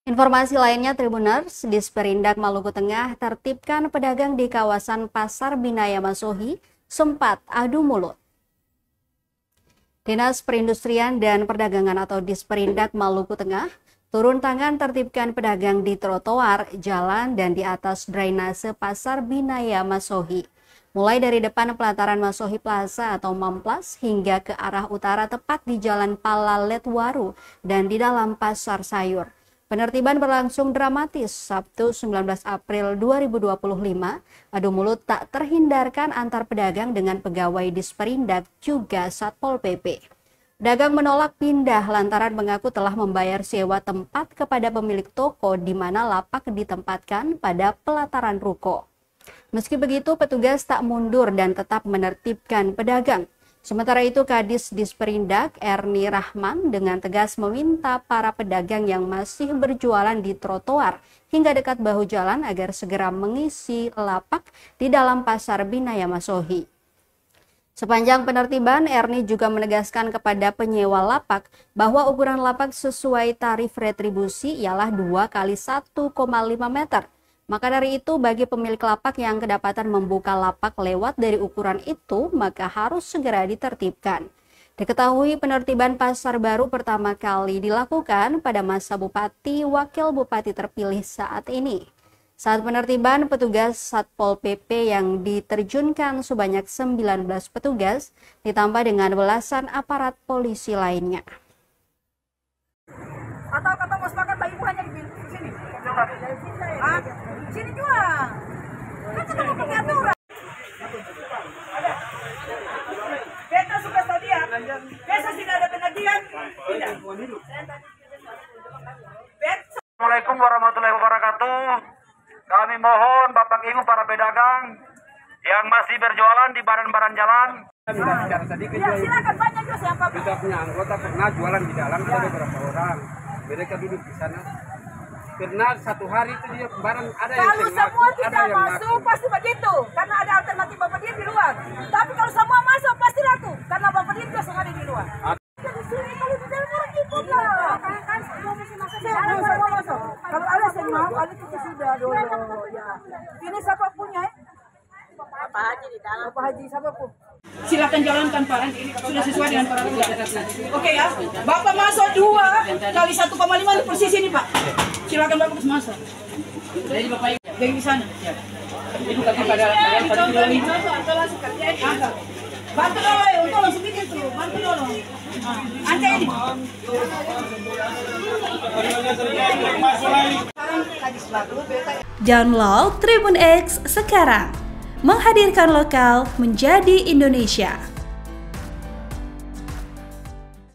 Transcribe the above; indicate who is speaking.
Speaker 1: Informasi lainnya, Tribuners, Disperindak Maluku Tengah tertibkan pedagang di kawasan Pasar Binaya Masohi sempat adu mulut. Dinas Perindustrian dan Perdagangan atau Disperindak Maluku Tengah turun tangan tertibkan pedagang di trotoar, jalan, dan di atas drainase Pasar Binaya Masohi. Mulai dari depan pelataran Masohi Plaza atau Mamplas hingga ke arah utara tepat di Jalan Palaletwaru dan di dalam Pasar Sayur. Penertiban berlangsung dramatis Sabtu 19 April 2025. Adu mulut tak terhindarkan antar pedagang dengan pegawai Disperindak juga Satpol PP. Pedagang menolak pindah lantaran mengaku telah membayar sewa tempat kepada pemilik toko di mana lapak ditempatkan pada pelataran ruko. Meski begitu, petugas tak mundur dan tetap menertibkan pedagang. Sementara itu, Kadis Disperindak Erni Rahman dengan tegas meminta para pedagang yang masih berjualan di trotoar hingga dekat bahu jalan agar segera mengisi lapak di dalam Pasar Binaya Masohi. Sepanjang penertiban, Erni juga menegaskan kepada penyewa lapak bahwa ukuran lapak sesuai tarif retribusi ialah 2 kali 1,5 meter. Maka dari itu, bagi pemilik lapak yang kedapatan membuka lapak lewat dari ukuran itu, maka harus segera ditertibkan. Diketahui penertiban pasar baru pertama kali dilakukan pada masa Bupati Wakil Bupati terpilih saat ini. Saat penertiban, petugas Satpol PP yang diterjunkan sebanyak 19 petugas, ditambah dengan belasan aparat polisi lainnya.
Speaker 2: Atau kata mau sepakat Pak Ibu hanya di sini? Ah, sini juga. Kan kita mau pengaturan. Kita suka stadion. Biasa tidak ada penagihan. Tidak.
Speaker 3: Assalamualaikum warahmatullahi wabarakatuh. Kami mohon Bapak Ibu para pedagang yang masih berjualan di badan-badan jalan.
Speaker 2: Ya, silakan banyak juga siapa.
Speaker 4: Kita punya anggota pernah jualan di dalam, ada beberapa orang. Mereka duduk di sana. Karena satu hari itu dia barang ada yang
Speaker 2: kalau semua tidak masuk pasti begitu, karena ada alternatif Bapak dia di luar. Tapi kalau semua masuk pasti laku, karena Bapak dia juga sehari di luar. Di sini kalau di dalam orang itu kan semua masih masuk. Semua masuk. Kalau ada saya mau, ada kita sudah dulu. Ya. Ini siapa punya? Bapak Haji di dalam. Bapak Haji siapa pun. Silakan jalankan Pak, sudah sesuai dengan peraturan. Oke ya, Bapak masuk 2 kali 1,5 di persis ini Pak. Silakan Bapak masuk. Dari Bapak dari sana. Itu tadi pada ini. Bantu dulu, untuk langsung bikin tuh, bantu dulu. Ante ini.
Speaker 5: Download Tribun X sekarang. Menghadirkan lokal menjadi Indonesia.